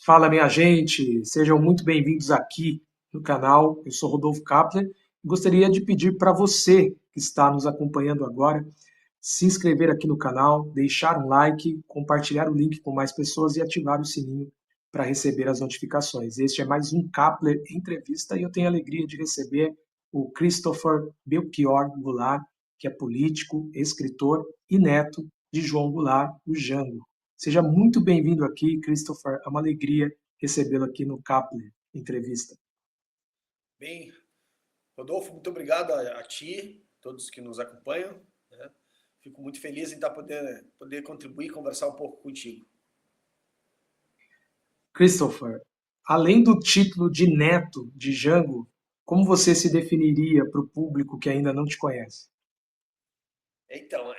Fala, minha gente, sejam muito bem-vindos aqui no canal. Eu sou Rodolfo Kapler e gostaria de pedir para você que está nos acompanhando agora se inscrever aqui no canal, deixar um like, compartilhar o link com mais pessoas e ativar o sininho para receber as notificações. Este é mais um Kapler Entrevista e eu tenho a alegria de receber o Christopher Belchior Goulart, que é político, escritor e neto de João Goulart, o Jango. Seja muito bem-vindo aqui, Christopher. É uma alegria recebê-lo aqui no Kapler Entrevista. Bem, Rodolfo, muito obrigado a ti, todos que nos acompanham, né? Fico muito feliz em poder contribuir e conversar um pouco contigo. Christopher, além do título de neto de Jango, como você se definiria para o público que ainda não te conhece? Então,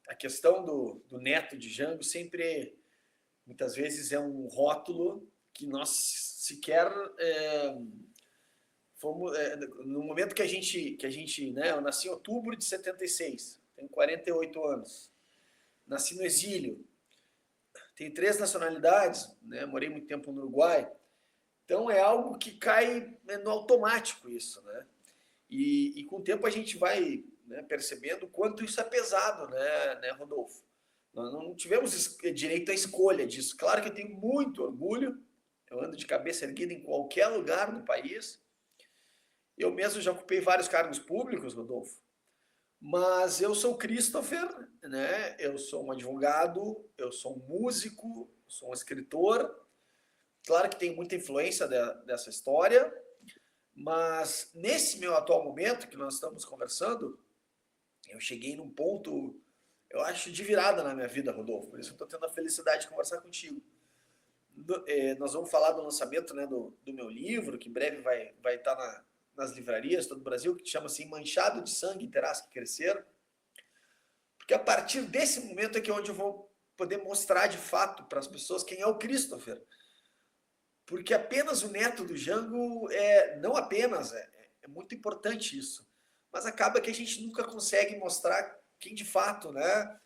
a questão do neto de Jango sempre, muitas vezes, é um rótulo que nós sequer fomos. No momento né, eu nasci em outubro de 76, tenho 48 anos, nasci no exílio, tenho 3 nacionalidades, né, morei muito tempo no Uruguai. Então é algo que cai no automático isso, né? E com o tempo a gente vai, né, percebendo o quanto isso é pesado, né, Rodolfo? Nós não tivemos direito à escolha disso. Claro que eu tenho muito orgulho, eu ando de cabeça erguida em qualquer lugar do país. Eu mesmo já ocupei vários cargos públicos, Rodolfo, mas eu sou Christopher, né? Eu sou um advogado, eu sou um músico, sou um escritor. Claro que tem muita influência dessa história, mas nesse meu atual momento que nós estamos conversando, eu cheguei num ponto, eu acho, de virada na minha vida, Rodolfo. Por isso eu estou tendo a felicidade de conversar contigo. Nós vamos falar do lançamento, né, do meu livro, que em breve vai estar nas livrarias de todo o Brasil, que chama assim Manchado de Sangue Terás que Crescer. Porque a partir desse momento é que é onde eu vou poder mostrar de fato para as pessoas quem é o Christopher. Porque apenas o neto do Jango não apenas, é muito importante isso, mas acaba que a gente nunca consegue mostrar quem de fato, né,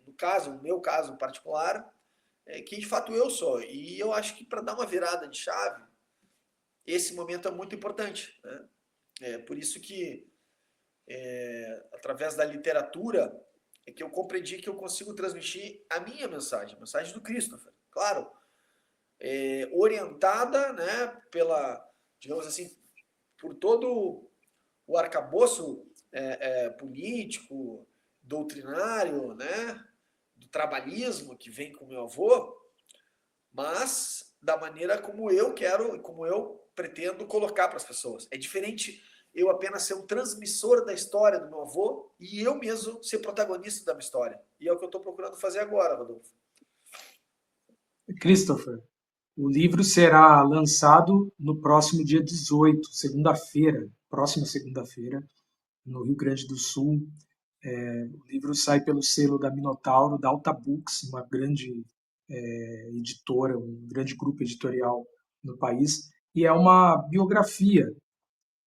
no caso, no meu caso particular, quem de fato eu sou. E eu acho que para dar uma virada de chave, esse momento é muito importante, né? É por isso que, através da literatura, é que eu compreendi que eu consigo transmitir a minha mensagem, a mensagem do Christopher. Claro, orientada, né, digamos assim, por todo o arcabouço político, doutrinário, né, do trabalhismo que vem com meu avô, mas da maneira como eu quero e como eu pretendo colocar para as pessoas. É diferente eu apenas ser um transmissor da história do meu avô e eu mesmo ser protagonista da minha história. E é o que eu estou procurando fazer agora, Rodolfo. Christopher, o livro será lançado no próximo dia 18, segunda-feira, próxima segunda-feira, no Rio Grande do Sul. O livro sai pelo selo da Minotauro, da Alta Books, uma grande editora, um grande grupo editorial no país, e é uma biografia,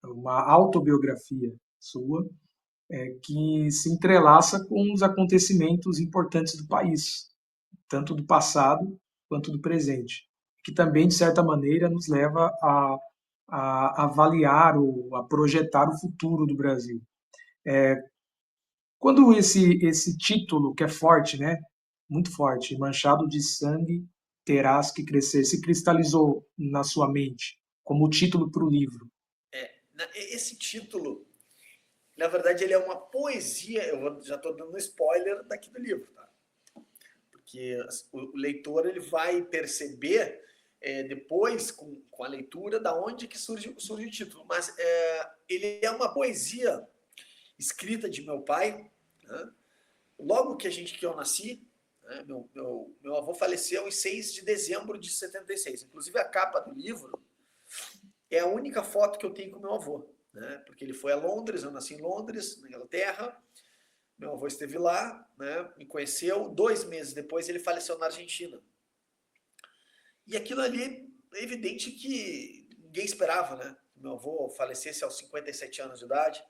uma autobiografia sua, que se entrelaça com os acontecimentos importantes do país, tanto do passado quanto do presente, que também, de certa maneira, nos leva a avaliar ou a projetar o futuro do Brasil. Quando esse título, que é forte, né? Muito forte, Manchado de Sangue, Terás que Crescer, se cristalizou na sua mente como título para o livro. Esse título, na verdade, ele é uma poesia. Já estou dando um spoiler daqui do livro, tá? Porque o leitor ele vai perceber depois, com a leitura, da onde que surge o título. Mas ele é uma poesia escrita de meu pai, né? Logo que eu nasci, né? Meu avô faleceu em 6 de dezembro de 76. Inclusive, a capa do livro é a única foto que eu tenho com meu avô, né? Porque ele foi a Londres, eu nasci em Londres, na Inglaterra. Meu avô esteve lá, né? Me conheceu. 2 meses depois, ele faleceu na Argentina. E aquilo ali é evidente que ninguém esperava, né? Meu avô falecesse aos 57 anos de idade.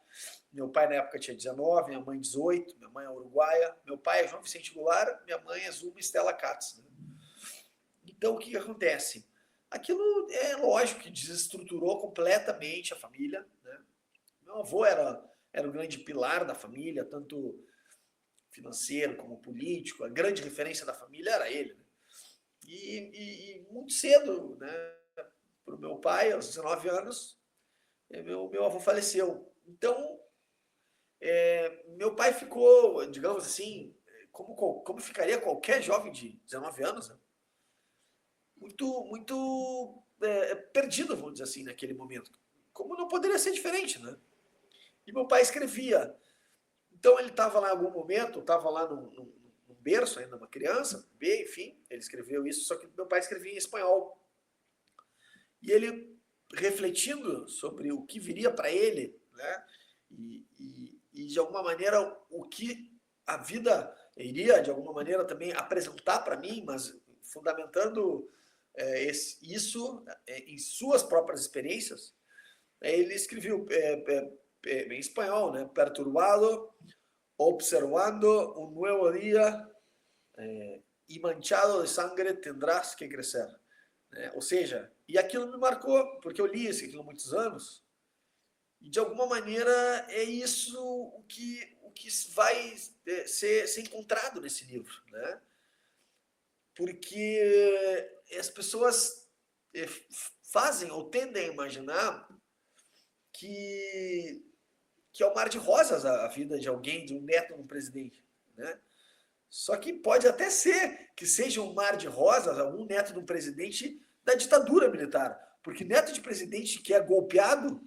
Meu pai, na época, tinha 19, minha mãe 18, minha mãe é uruguaia. Meu pai é João Vicente Goulart, minha mãe é Zuma Estela Katz. Né? Então, o que acontece? Aquilo é lógico que desestruturou completamente a família, né? Meu avô era o grande pilar da família, tanto financeiro como político, a grande referência da família era ele, né? E muito cedo, né, para o meu pai, aos 19 anos, meu avô faleceu. Então, meu pai ficou, digamos assim, como ficaria qualquer jovem de 19 anos, né? Muito perdido, vamos dizer assim, naquele momento. Como não poderia ser diferente, né? E meu pai escrevia. Então ele estava lá em algum momento, estava lá no berço, ainda uma criança, bebê, enfim, ele escreveu isso, só que meu pai escrevia em espanhol. E ele, refletindo sobre o que viria para ele, né, e de alguma maneira o que a vida iria, de alguma maneira, também apresentar para mim, mas fundamentando isso em suas próprias experiências, ele escreveu em espanhol, né, perturbado, observando un nuevo día y manchado de sangre tendrás que crecer. Né? Ou seja, e aquilo me marcou, porque eu li aquilo há muitos anos, e de alguma maneira é isso o que vai ser encontrado nesse livro. Né? Porque as pessoas fazem ou tendem a imaginar que é um mar de rosas a vida de alguém, de um neto de um presidente. Né? Só que pode até ser que seja um mar de rosas, algum neto de um presidente da ditadura militar. Porque neto de presidente que é golpeado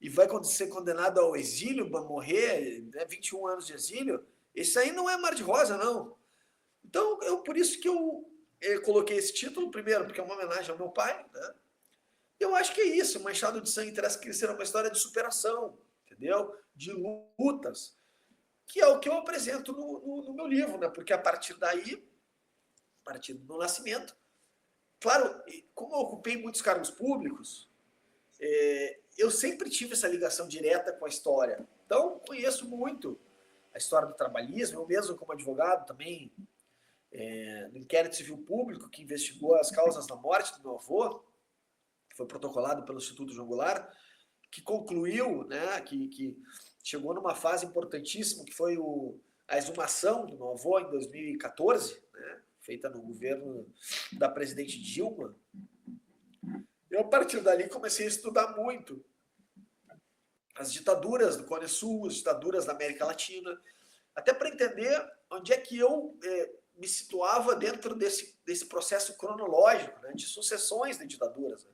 e vai ser condenado ao exílio, vai morrer, né, 21 anos de exílio, esse aí não é mar de rosa, não. Então, por isso que eu coloquei esse título, primeiro, porque é uma homenagem ao meu pai, né? Eu acho que é isso, Manchado de Sangue Terás que Crescer é uma história de superação, entendeu? De lutas, que é o que eu apresento no meu livro, né? Porque a partir daí, a partir do meu nascimento, claro, como eu ocupei muitos cargos públicos, eu sempre tive essa ligação direta com a história. Então, conheço muito a história do trabalhismo, eu mesmo como advogado também, no inquérito civil público que investigou as causas da morte do meu avô, que foi protocolado pelo Instituto João Goulart, que concluiu, né, que chegou numa fase importantíssima, que foi a exumação do meu avô em 2014, né, feita no governo da presidente Dilma. Eu, a partir dali, comecei a estudar muito as ditaduras do Cone Sul, as ditaduras da América Latina, até para entender onde é que eu me situava dentro desse processo cronológico, né, de sucessões de ditaduras. Né?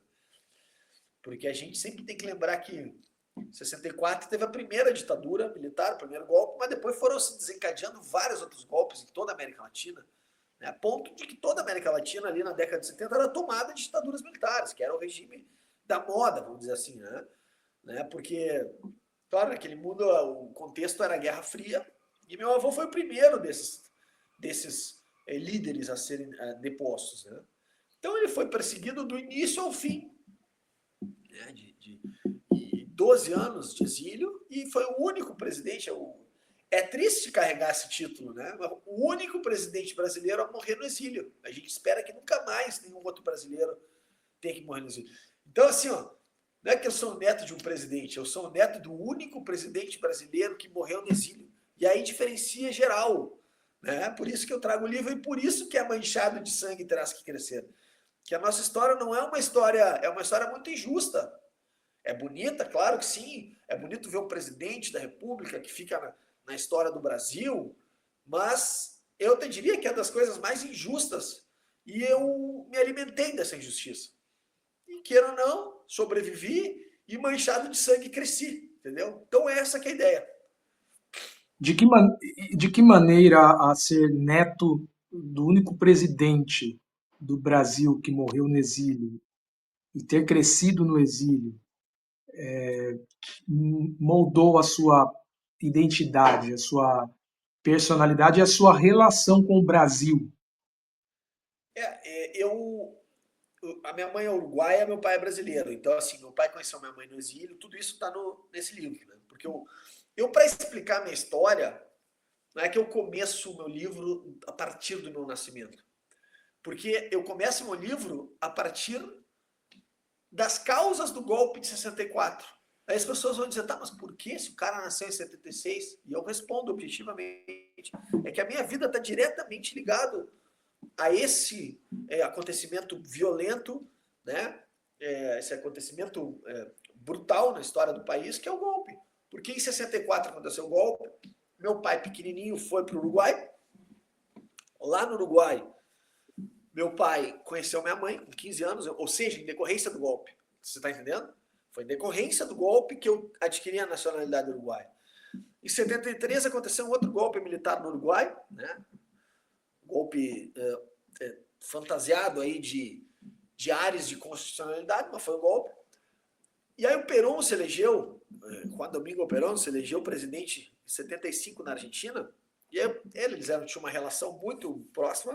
Porque a gente sempre tem que lembrar que em 64 teve a primeira ditadura militar, o primeiro golpe, mas depois foram se desencadeando vários outros golpes em toda a América Latina, né, a ponto de que toda a América Latina, ali na década de 70, era tomada de ditaduras militares, que era o regime da moda, vamos dizer assim. Né? Porque, claro, naquele mundo o contexto era a Guerra Fria, e meu avô foi o primeiro desses líderes a serem depostos. Né? Então ele foi perseguido do início ao fim, né, de 12 anos de exílio, e foi o único presidente. É triste carregar esse título, né? O único presidente brasileiro a morrer no exílio. A gente espera que nunca mais nenhum outro brasileiro tenha que morrer no exílio. Então, assim, ó, não é que eu sou o neto de um presidente, eu sou o neto do único presidente brasileiro que morreu no exílio. E aí diferencia geral. Né? Por isso que eu trago o livro e por isso que é manchado de sangue terás que crescer. Que a nossa história não é uma história, é uma história muito injusta. É bonita, claro que sim. É bonito ver um presidente da República que fica na história do Brasil, mas eu te diria que é das coisas mais injustas. E eu me alimentei dessa injustiça. E queira ou não, sobrevivi e manchado de sangue cresci, entendeu? Então essa que é a ideia. De que, de que maneira a ser neto do único presidente do Brasil que morreu no exílio e ter crescido no exílio moldou a sua identidade, a sua personalidade e a sua relação com o Brasil? A minha mãe é uruguaia, meu pai é brasileiro. Então, assim, meu pai conheceu minha mãe no exílio, tudo isso está nesse livro. Né? Porque eu para explicar a minha história, não é que eu começo o meu livro a partir do meu nascimento. Porque eu começo meu livro a partir das causas do golpe de 64. Aí as pessoas vão dizer, tá, mas por que se o cara nasceu em 76? E eu respondo objetivamente, é que a minha vida está diretamente ligado a esse acontecimento violento, né? Esse acontecimento brutal na história do país, que é o golpe. Porque em 64 aconteceu o golpe, meu pai pequenininho foi para o Uruguai, lá no Uruguai, meu pai conheceu minha mãe com 15 anos, ou seja, em decorrência do golpe. Você está entendendo? Foi em decorrência do golpe que eu adquiri a nacionalidade uruguaia. Em 73 aconteceu um outro golpe militar no Uruguai, né? Golpe fantasiado aí de áreas de constitucionalidade, mas foi um golpe. E aí o Perón se elegeu, Juan Domingo Perón se elegeu presidente em 75 na Argentina, e aí eles tinham uma relação muito próxima,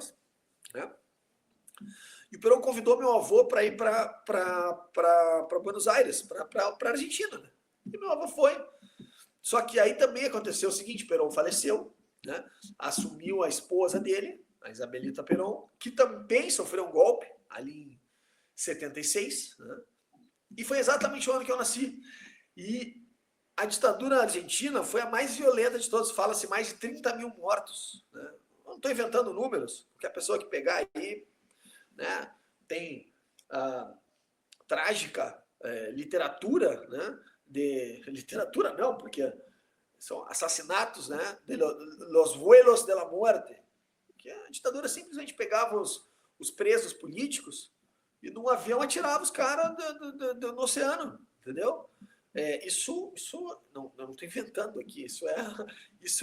né? E o Perón convidou meu avô para ir para Buenos Aires, para a Argentina. Né? E meu avô foi. Só que aí também aconteceu o seguinte, Perón faleceu, né? Assumiu a esposa dele, a Isabelita Perón, que também sofreu um golpe, ali em 76, né? E foi exatamente o ano que eu nasci. E a ditadura argentina foi a mais violenta de todas, fala-se mais de 30 mil mortos. Né? Não estou inventando números, porque a pessoa que pegar aí, né, tem trágica literatura, né, literatura não, porque são assassinatos, né, de los vuelos de la muerte, que a ditadura simplesmente pegava os presos políticos e num avião atirava os caras no oceano, entendeu? Isso não estou inventando aqui, isso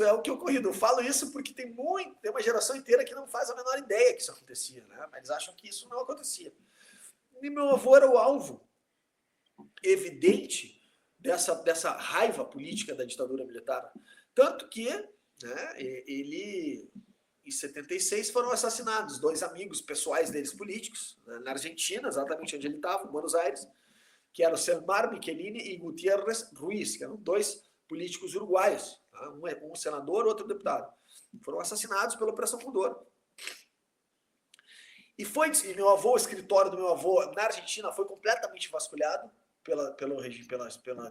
é o que ocorreu. Eu falo isso porque tem uma geração inteira que não faz a menor ideia que isso acontecia, né? Mas acham que isso não acontecia. E meu avô era o alvo evidente dessa raiva política da ditadura militar. Tanto que, né, ele, em 76, foram assassinados 2 amigos pessoais deles políticos, né, na Argentina, exatamente onde ele estava, em Buenos Aires, que eram Selmar Michelini e Gutiérrez Ruiz, que eram 2 políticos uruguaios, tá? Um senador, outro deputado. Foram assassinados pela Operação Condor. E meu avô, o escritório do meu avô na Argentina foi completamente vasculhado pela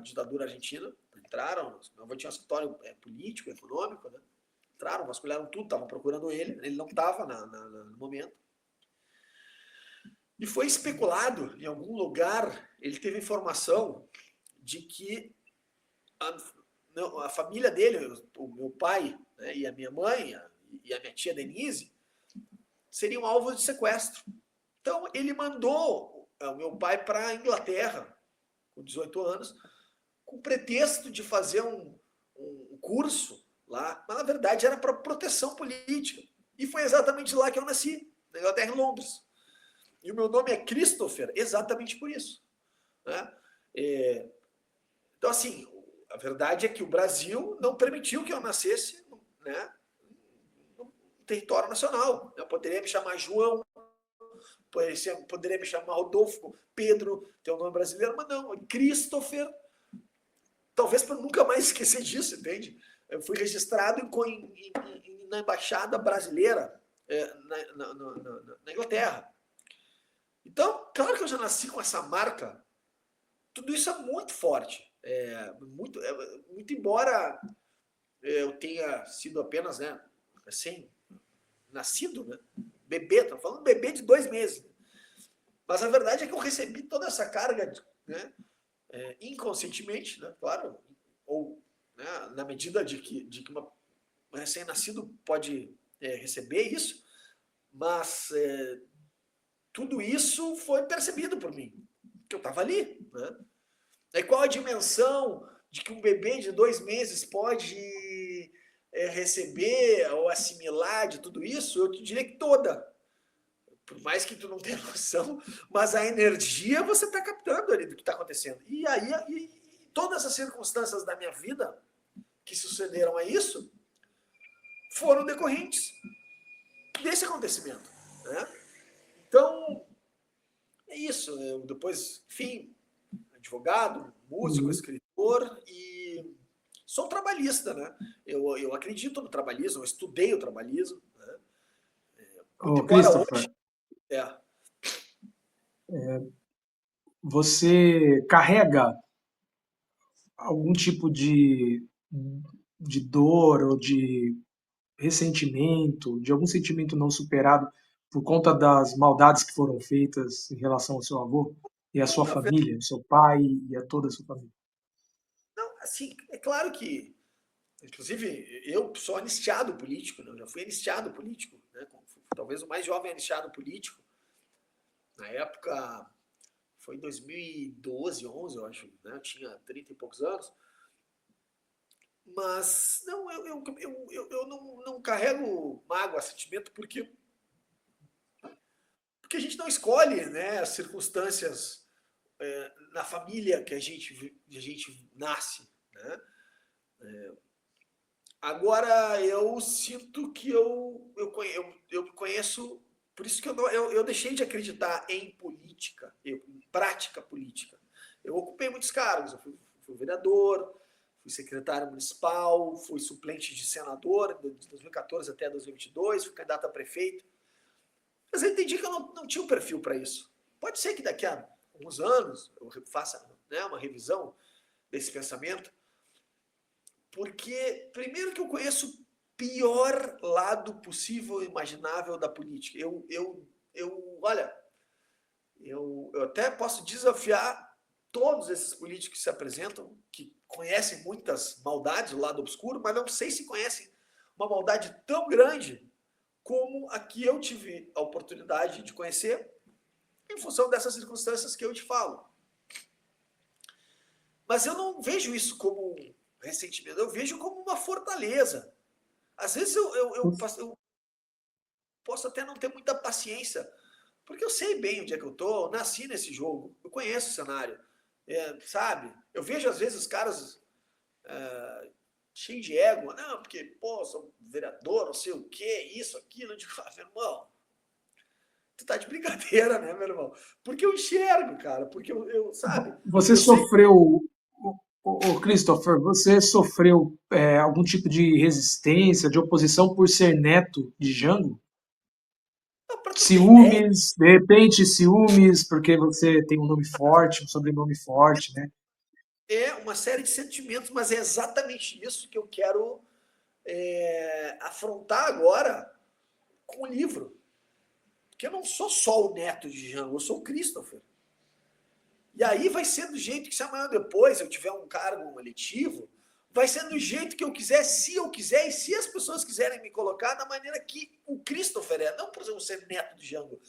ditadura argentina. Entraram, meu avô tinha um escritório político, econômico, né? Entraram, vasculharam tudo, estavam procurando ele não estava no momento. E foi especulado, em algum lugar, ele teve informação de que a família dele, o meu pai, né, e a minha mãe, e a minha tia Denise, seriam alvos de sequestro. Então, ele mandou o meu pai para a Inglaterra, com 18 anos, com pretexto de fazer um curso lá, mas na verdade era para proteção política. E foi exatamente lá que eu nasci, na Inglaterra, em Londres. E o meu nome é Christopher exatamente por isso. Né? Então, assim, a verdade é que o Brasil não permitiu que eu nascesse, né, no território nacional. Eu poderia me chamar João, poderia me chamar Rodolfo, Pedro, tem um nome brasileiro, mas não, Christopher, talvez para nunca mais esquecer disso, entende? Eu fui registrado na embaixada brasileira na Inglaterra. Então, claro que eu já nasci com essa marca. Tudo isso é muito forte. Muito embora eu tenha sido apenas, né, nascido, né, bebê, estamos falando de bebê de 2 meses. Mas a verdade é que eu recebi toda essa carga, né, inconscientemente, né, claro, ou, né, na medida de que um recém-nascido pode receber isso, mas tudo isso foi percebido por mim, que eu estava ali. Né? E qual a dimensão de que um bebê de 2 meses pode receber ou assimilar de tudo isso? Eu te diria que toda. Por mais que tu não tenha noção, mas a energia você está captando ali do que está acontecendo. E aí, todas as circunstâncias da minha vida que sucederam a isso foram decorrentes desse acontecimento. Né? Então, é isso. Eu depois, enfim, advogado, músico, escritor e sou trabalhista, né? Eu acredito no trabalhismo, eu estudei o trabalhismo. Né? Christopher, Você carrega algum tipo de dor ou de ressentimento, de algum sentimento não superado por conta das maldades que foram feitas em relação ao seu avô e à Não, sua família, ao seu pai e a toda a sua família? não, assim, é claro que, inclusive, eu sou anistiado político, né? Eu já fui anistiado político, né? Talvez o mais jovem anistiado político. Na época, foi em 2012, 11, eu acho, né? Eu tinha 30 e poucos anos. Mas, não, eu não carrego mágoa, sentimento, porque a gente não escolhe, né, as circunstâncias na família que a gente nasce, né? Agora, eu sinto que eu conheço, por isso que eu deixei de acreditar em política, em prática política. Eu ocupei muitos cargos, eu fui vereador, fui secretário municipal, fui suplente de senador de 2014 até 2022, fui candidato a prefeito, mas eu entendi que eu não tinha um perfil para isso. Pode ser que daqui a uns anos eu faça, né, uma revisão desse pensamento, porque, primeiro, que eu conheço o pior lado possível e imaginável da política. Olha, eu até posso desafiar todos esses políticos que se apresentam, que conhecem muitas maldades do lado obscuro, mas não sei se conhecem uma maldade tão grande como a que eu tive a oportunidade de conhecer em função dessas circunstâncias que eu te falo. Mas eu não vejo isso como um ressentimento, eu vejo como uma fortaleza. Às vezes eu posso até não ter muita paciência, porque eu sei bem onde é que eu tô, eu nasci nesse jogo, eu conheço o cenário, sabe? Eu vejo às vezes os caras cheios de ego, não, porque, pô, sou vereador, não sei o quê, isso, aquilo, eu digo, meu irmão, tu tá de brincadeira, né, meu irmão? Porque eu enxergo, cara, porque sabe, Você eu sei. sofreu, Christopher, você sofreu algum tipo de resistência, de oposição por ser neto de Jango? Para tu ter ideia, Ciúmes, de repente ciúmes, porque você tem um nome forte, um sobrenome forte, né? é uma série de sentimentos, mas é exatamente isso que eu quero afrontar agora com o livro. Porque eu não sou só o neto de Jean, eu sou o Christopher. E aí vai ser do jeito que, se amanhã depois eu tiver um cargo eletivo, vai ser do jeito que eu quiser, se eu quiser, e se as pessoas quiserem me colocar da maneira que o Christopher é. Não por exemplo ser neto do Django.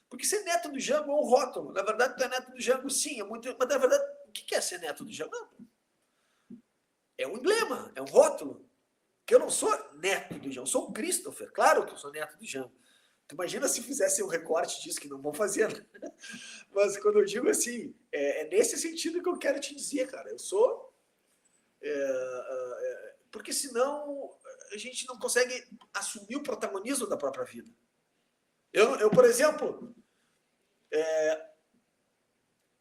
Porque ser neto do Django é um rótulo. Na verdade, tu é neto do Django, sim, é muito. Mas na verdade, o que é ser neto do Django? Não, é um emblema, é um rótulo. Porque eu não sou neto do Django, eu sou o Christopher. Claro que eu sou neto do Django. Tu imagina se fizessem um recorte disso, que não vão fazer, né? Mas quando eu digo assim, é nesse sentido que eu quero te dizer, cara. Eu sou. Porque senão a gente não consegue assumir o protagonismo da própria vida. Por exemplo,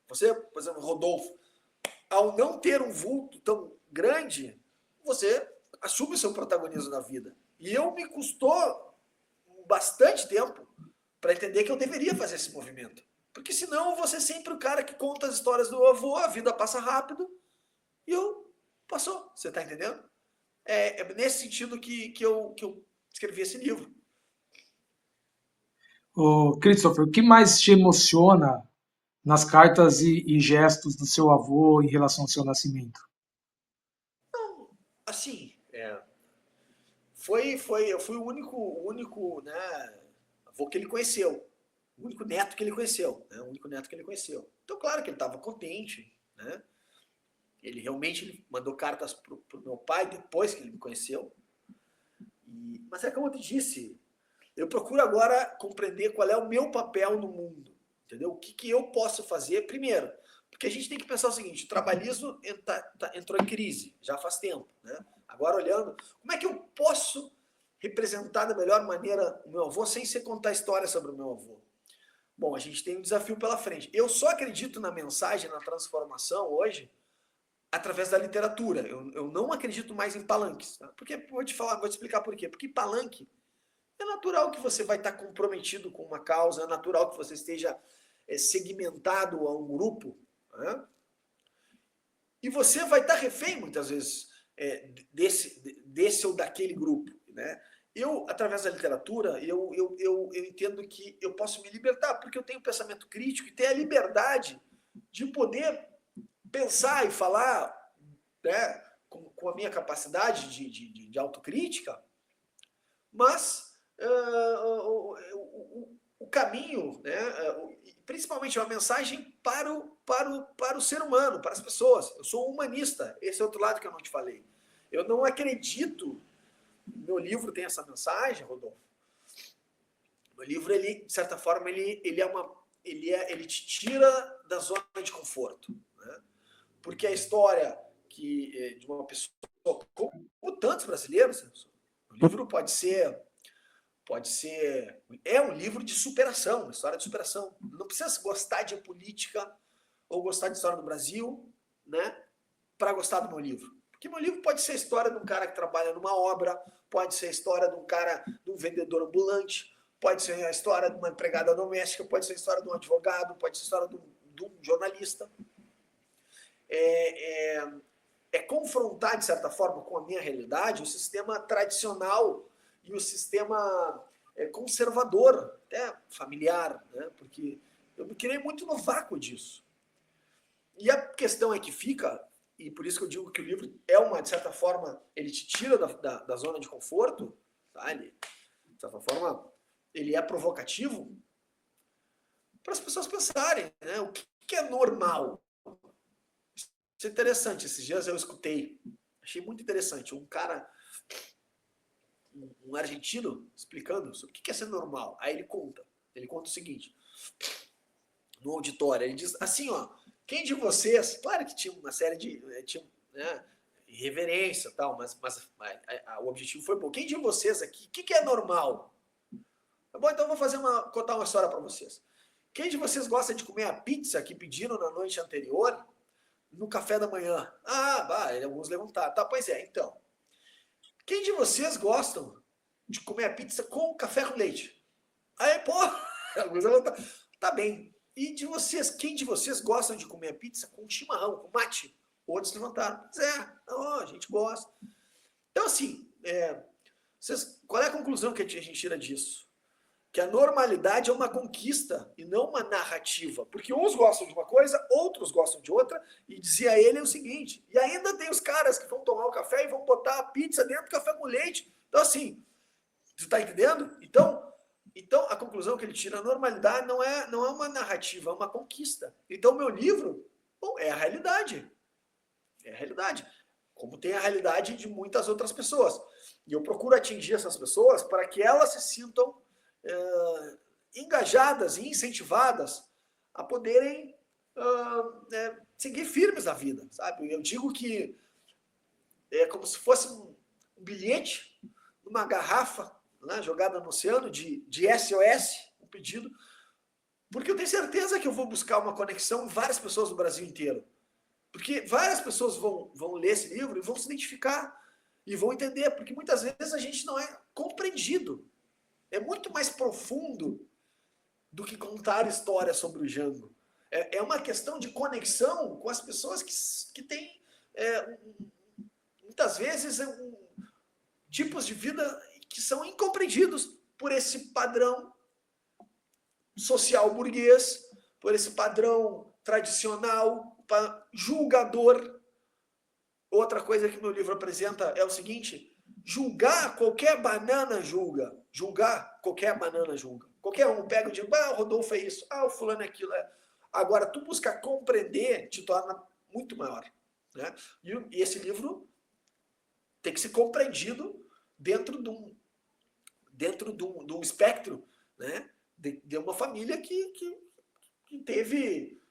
você, por exemplo, Rodolfo, ao não ter um vulto tão grande, você assume o seu protagonismo na vida. E eu me custou bastante tempo para entender que eu deveria fazer esse movimento. Porque senão eu vou ser sempre o cara que conta as histórias do avô, a vida passa rápido e eu passou. Você está entendendo? É nesse sentido que eu escrevi esse livro. Ô, Christopher, o que mais te emociona nas cartas e gestos do seu avô em relação ao seu nascimento? Então, assim, eu fui o único, né, avô que ele conheceu, o único neto que ele conheceu, né, o único neto que ele conheceu. Então, claro que ele estava contente, né? Ele mandou cartas pro meu pai depois que ele me conheceu. Mas é como eu te disse, eu procuro agora compreender qual é o meu papel no mundo, entendeu? O que eu posso fazer primeiro, porque a gente tem que pensar o seguinte: o trabalhismo entrou em crise já faz tempo, né? Agora olhando, como é que eu posso representar da melhor maneira o meu avô sem ser contar história sobre o meu avô? Bom, a gente tem um desafio pela frente. Eu só acredito na mensagem, na transformação hoje, através da literatura. Eu não acredito mais em palanques. Tá? Porque, vou te explicar por quê. Porque palanque é natural que você vai estar comprometido com uma causa, é natural que você esteja segmentado a um grupo, né? E você vai estar refém, muitas vezes, desse ou daquele grupo, né? Eu, através da literatura, eu entendo que eu posso me libertar, porque eu tenho pensamento crítico e tenho a liberdade de poder pensar e falar, né, com a minha capacidade de autocrítica, mas o caminho, né, principalmente uma mensagem para o ser humano, para as pessoas. Eu sou humanista, esse é outro lado que eu não te falei. Eu não acredito, meu livro tem essa mensagem, Rodolfo. Meu livro, ele, de certa forma, ele te tira da zona de conforto, né? Porque a história de uma pessoa, como tantos brasileiros, o livro é um livro de superação, uma história de superação. Não precisa gostar de política ou gostar de história do Brasil, né, para gostar do meu livro. Porque meu livro pode ser a história de um cara que trabalha numa obra, pode ser a história de um cara, de um vendedor ambulante, pode ser a história de uma empregada doméstica, pode ser a história de um advogado, pode ser a história de um jornalista. É confrontar, de certa forma, com a minha realidade, o sistema tradicional e o sistema conservador, até familiar, né? Porque eu me criei muito no vácuo disso. E a questão é que fica, e por isso que eu digo que o livro é de certa forma, ele te tira da zona de conforto, tá? Ele, de certa forma, ele é provocativo para as pessoas pensarem, né? O que é normal? Isso é interessante, esses dias eu escutei, achei muito interessante, um cara, um argentino, explicando sobre o que é ser normal. Aí ele conta o seguinte, no auditório, ele diz assim, ó, quem de vocês, claro que tinha uma série de, tinha, né, irreverência e tal, mas o objetivo foi bom. Quem de vocês aqui, o que é normal? Tá bom, então eu vou contar uma história para vocês. Quem de vocês gosta de comer a pizza que pediram na noite anterior no café da manhã? Alguns levantaram. Tá, pois é, então. Quem de vocês gostam de comer a pizza com café com leite? Aí, pô, alguns levantaram. Tá bem. E de vocês, quem de vocês gostam de comer a pizza com chimarrão, com mate? Outros levantaram. Pois é, a gente gosta. Então, assim, qual é a conclusão que a gente tira disso? Que a normalidade é uma conquista e não uma narrativa. Porque uns gostam de uma coisa, outros gostam de outra, e dizia ele o seguinte, e ainda tem os caras que vão tomar o café e vão botar a pizza dentro do café com leite. Então, assim, tu tá entendendo? Então a conclusão que ele tira, a normalidade não é uma narrativa, é uma conquista. Então, meu livro, bom, é a realidade. É a realidade. Como tem a realidade de muitas outras pessoas. E eu procuro atingir essas pessoas para que elas se sintam engajadas e incentivadas a poderem seguir firmes na vida, sabe? Eu digo que é como se fosse um bilhete numa garrafa, né, jogada no oceano de SOS, um pedido, porque eu tenho certeza que eu vou buscar uma conexão em várias pessoas do Brasil inteiro, porque várias pessoas vão ler esse livro e vão se identificar e vão entender, porque muitas vezes a gente não é compreendido. É muito mais profundo do que contar histórias sobre o Django. É uma questão de conexão com as pessoas que têm, muitas vezes, tipos de vida que são incompreendidos por esse padrão social burguês, por esse padrão tradicional, julgador. Outra coisa que meu livro apresenta é o seguinte: julgar qualquer banana julga. Julgar qualquer banana julga. Qualquer um pega e diz, o Rodolfo é isso, o fulano é aquilo. Agora, tu buscar compreender te torna muito maior. Né? E esse livro tem que ser compreendido dentro de um espectro, né? de uma família que teve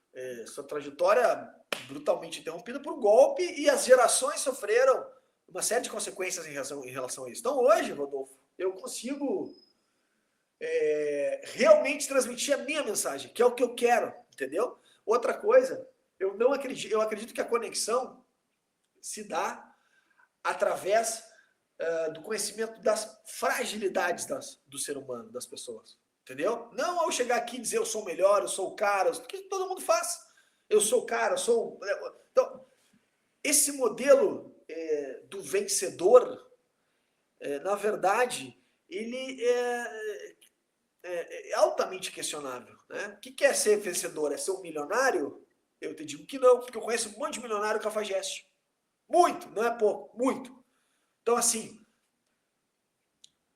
sua trajetória brutalmente interrompida por um golpe e as gerações sofreram uma série de consequências em relação a isso. Então hoje, Rodolfo, eu consigo realmente transmitir a minha mensagem, que é o que eu quero, entendeu? Outra coisa, eu acredito que a conexão se dá através do conhecimento das fragilidades do ser humano, das pessoas. Entendeu? Não ao chegar aqui e dizer eu sou o melhor, eu sou o cara, que todo mundo faz. Eu sou o cara, eu sou. Então, esse modelo do vencedor, na verdade, ele é altamente questionável. Né? O que é ser vencedor? É ser um milionário? Eu te digo que não, porque eu conheço um monte de milionário cafajeste. Muito, não é pouco, muito. Então, assim,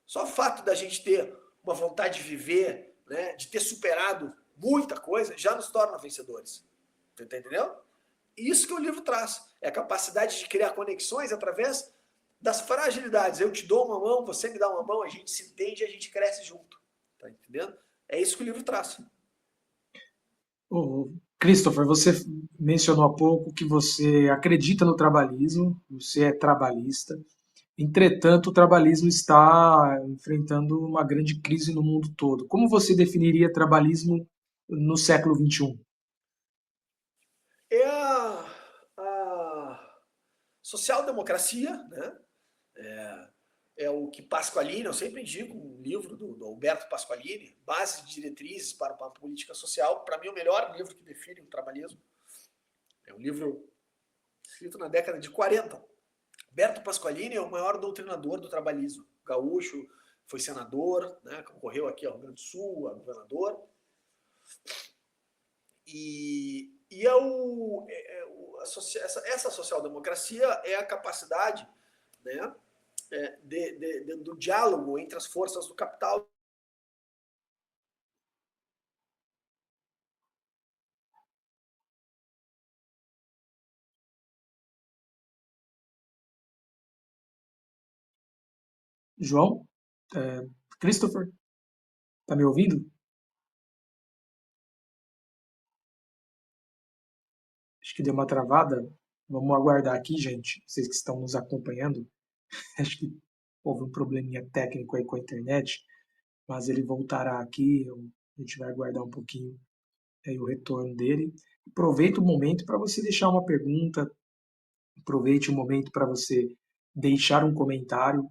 só o fato da gente ter uma vontade de viver, né, de ter superado muita coisa, já nos torna vencedores. Você tá entendendo? Isso que o livro traz. É a capacidade de criar conexões através das fragilidades. Eu te dou uma mão, você me dá uma mão, a gente se entende e a gente cresce junto. Tá entendendo? É isso que o livro traz. Ô, Christopher, você mencionou há pouco que você acredita no trabalhismo, você é trabalhista. Entretanto, o trabalhismo está enfrentando uma grande crise no mundo todo. Como você definiria trabalhismo no século XXI? É a social-democracia, né? É o que Pasqualini, eu sempre indico um livro do Alberto Pasqualini, Bases e Diretrizes para a Política Social, para mim o melhor livro que define o trabalhismo. É um livro escrito na década de 40. Alberto Pasqualini é o maior doutrinador do trabalhismo. Gaúcho, foi senador, né, concorreu aqui ao Rio Grande do Sul, a governador. E essa social-democracia é a capacidade, né, do diálogo entre as forças do capital. João? Christopher? Tá me ouvindo? Acho que deu uma travada. Vamos aguardar aqui, gente. Vocês que estão nos acompanhando. Acho que houve um probleminha técnico aí com a internet, mas ele voltará aqui. A gente vai aguardar um pouquinho aí o retorno dele. Aproveita o momento para você deixar uma pergunta, aproveite o momento para você deixar um comentário,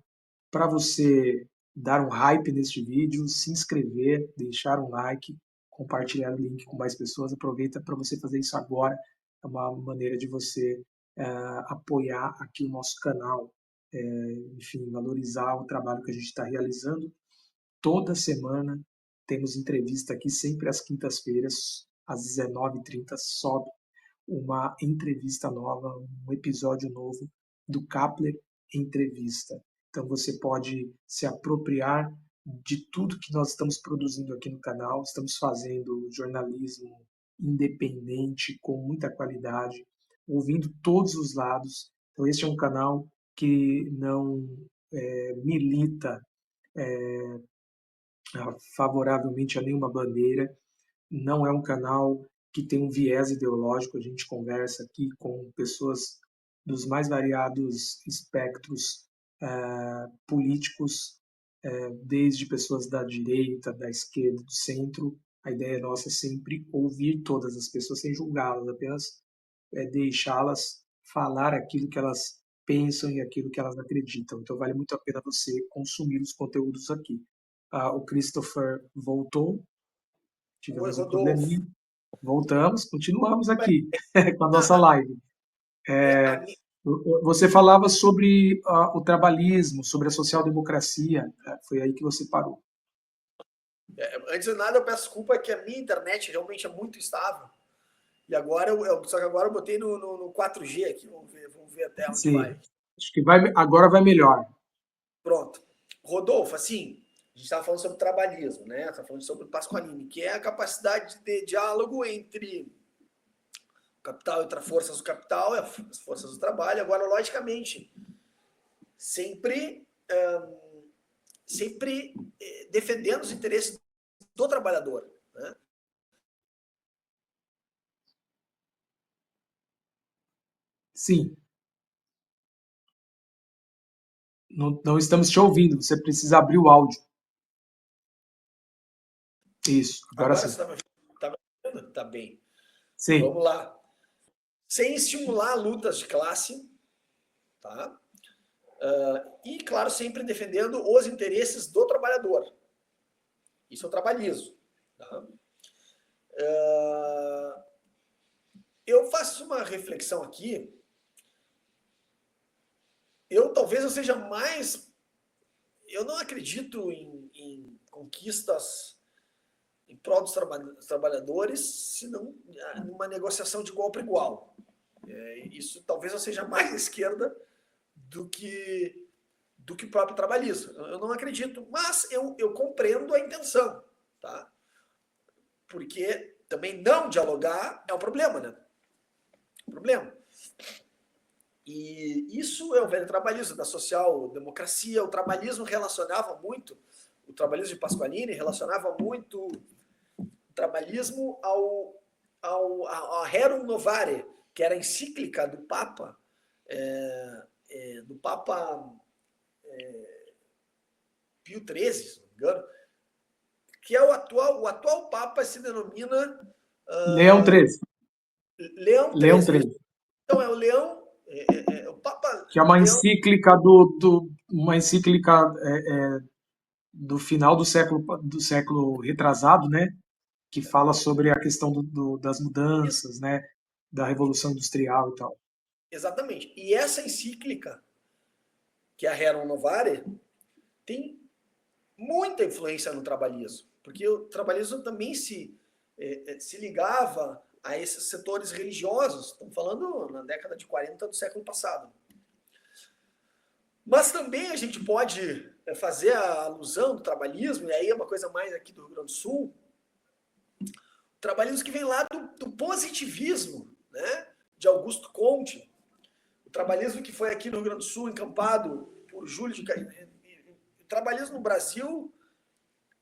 para você dar um hype neste vídeo, se inscrever, deixar um like, compartilhar o link com mais pessoas. Aproveita para você fazer isso agora. É uma maneira de você apoiar aqui o nosso canal, enfim, valorizar o trabalho que a gente está realizando. Toda semana temos entrevista aqui, sempre às quintas-feiras, às 19h30, sobe uma entrevista nova, um episódio novo do Kapler Entrevista. Então você pode se apropriar de tudo que nós estamos produzindo aqui no canal. Estamos fazendo jornalismo independente, com muita qualidade, ouvindo todos os lados. Então este é um canal que não milita favoravelmente a nenhuma bandeira, não é um canal que tem um viés ideológico. A gente conversa aqui com pessoas dos mais variados espectros políticos, desde pessoas da direita, da esquerda, do centro. A ideia nossa é sempre ouvir todas as pessoas sem julgá-las, apenas deixá-las falar aquilo que elas pensam e aquilo que elas acreditam. Então vale muito a pena você consumir os conteúdos aqui. O Christopher voltou, Oi, tivemos um Rodolfo. probleminha. Voltamos, continuamos aqui com a nossa live. A minha, Você falava sobre o trabalhismo, sobre a social-democracia, foi aí que você parou. antes de nada, eu peço desculpa que a minha internet realmente é muito estável. E agora só que agora eu botei no 4G aqui, vamos ver até onde Sim, vai. acho que agora vai melhor. Pronto. Rodolfo, assim, a gente estava falando sobre trabalhismo, né? Estava falando sobre o Pasqualini, que é a capacidade de diálogo entre o capital e outras forças do capital, as forças do trabalho. Agora, logicamente, sempre, sempre defendendo os interesses do trabalhador, né? Sim, não, não estamos te ouvindo, você precisa abrir o áudio. Isso, agora Agora sim. você está me vendo? Tá bem. Sim, Vamos lá. Sem estimular lutas de classe, tá? E, claro, sempre defendendo os interesses do trabalhador. Isso é o trabalhismo. Tá? Eu faço uma reflexão aqui. Talvez eu seja mais... Eu não acredito em conquistas em prol dos trabalhadores, senão numa negociação de igual para igual. Isso talvez eu seja mais à esquerda do que o próprio trabalhista. Eu não acredito, mas eu compreendo a intenção, tá? Porque também não dialogar é um problema, né? Um problema. E isso é o velho trabalhismo da social-democracia. O trabalhismo relacionava muito, o trabalhismo de Pasqualini relacionava muito o trabalhismo a Rerum Novare, que era a encíclica do Papa, Pio XIII, se não me engano, que é o atual Papa se denomina Leão XIII. Leão Leão XIII. XIII. Então é o Leão, o Papa Que é uma Leão, encíclica uma encíclica do final do século retrasado, né? Que fala sobre a questão das mudanças, né? Da Revolução Industrial e tal. exatamente. E essa encíclica, que é a Rerum Novare, tem muita influência no trabalhismo, porque o trabalhismo também se ligava a esses setores religiosos. Estamos falando na década de 40 do século passado. Mas também a gente pode fazer a alusão do trabalhismo, e aí é uma coisa mais aqui do Rio Grande do Sul, o trabalhismo que vem lá do positivismo, né, de Augusto Comte, o trabalhismo que foi aqui no Rio Grande do Sul, encampado por Júlio de Caetano. O trabalhismo no Brasil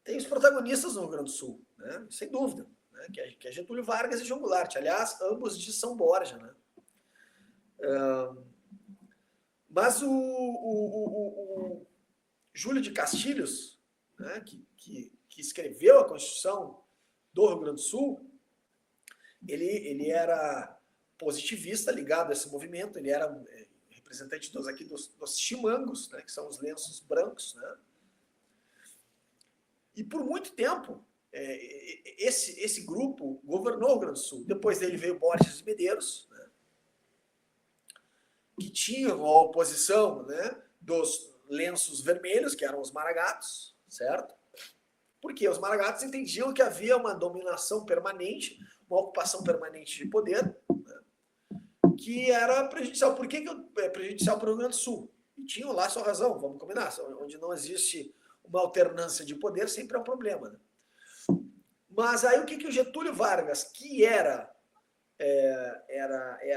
tem os protagonistas no Rio Grande do Sul, né, sem dúvida, né, que é Getúlio Vargas e João Goulart, aliás, ambos de São Borja, né. Mas o Júlio de Castilhos, né, que escreveu a Constituição do Rio Grande do Sul, ele era positivista, ligado a esse movimento. Ele era representante dos chimangos, né, que são os lenços brancos, né? E por muito tempo esse grupo governou o Rio Grande do Sul. Depois dele veio Borges de Medeiros, né, que tinham a oposição, né, dos lenços vermelhos, que eram os maragatos, certo? Porque os maragatos entendiam que havia uma dominação permanente, uma ocupação permanente de poder, né, que era prejudicial. Por que é prejudicial para o Rio Grande do Sul? E tinham lá sua razão, vamos combinar. Onde não existe uma alternância de poder, sempre é um problema. Né? Mas aí o que o Getúlio Vargas, que era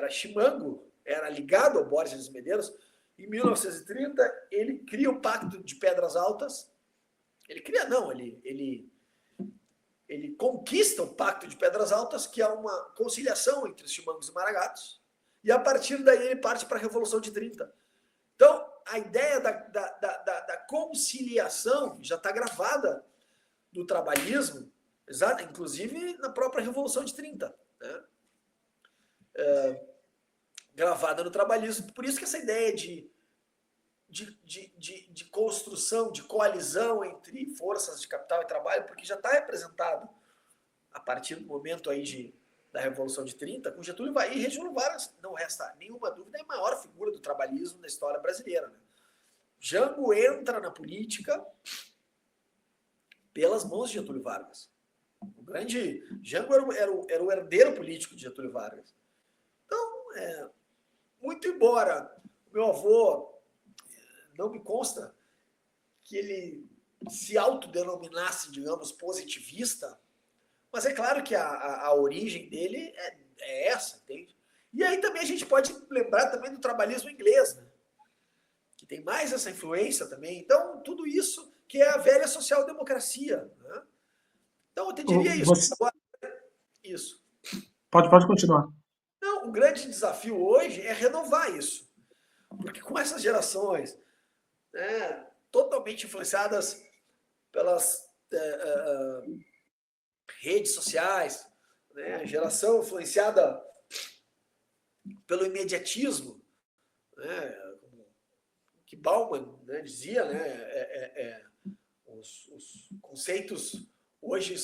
chimango, era ligado ao Borges de Medeiros, em 1930 ele cria o Pacto de Pedras Altas. Ele conquista o Pacto de Pedras Altas, que é uma conciliação entre os chimangos e maragatos, e a partir daí ele parte para a Revolução de 30. Então, a ideia da conciliação já está gravada no trabalhismo, exato, inclusive na própria Revolução de 30. Né? Gravada no trabalhismo. Por isso que essa ideia de construção, de coalizão entre forças de capital e trabalho, porque já está representado a partir do momento aí da Revolução de 30, com Getúlio Vargas. E Getúlio Vargas, não resta nenhuma dúvida, é a maior figura do trabalhismo da história brasileira. Né? Jango entra na política pelas mãos de Getúlio Vargas. O grande Jango era o herdeiro político de Getúlio Vargas. Então, muito embora o meu avô não me consta que ele se autodenominasse, digamos, positivista, mas é claro que a origem dele é essa, entende? E aí também a gente pode lembrar também do trabalhismo inglês, né? Que tem mais essa influência também. Então, tudo isso que é a velha social-democracia. Né? Então, eu te diria isso. Isso. Pode continuar. Não, o grande desafio hoje é renovar isso. Porque com essas gerações, né, totalmente influenciadas pelas redes sociais, né, a geração influenciada pelo imediatismo, né, que Bauman, né, dizia, né, os conceitos hoje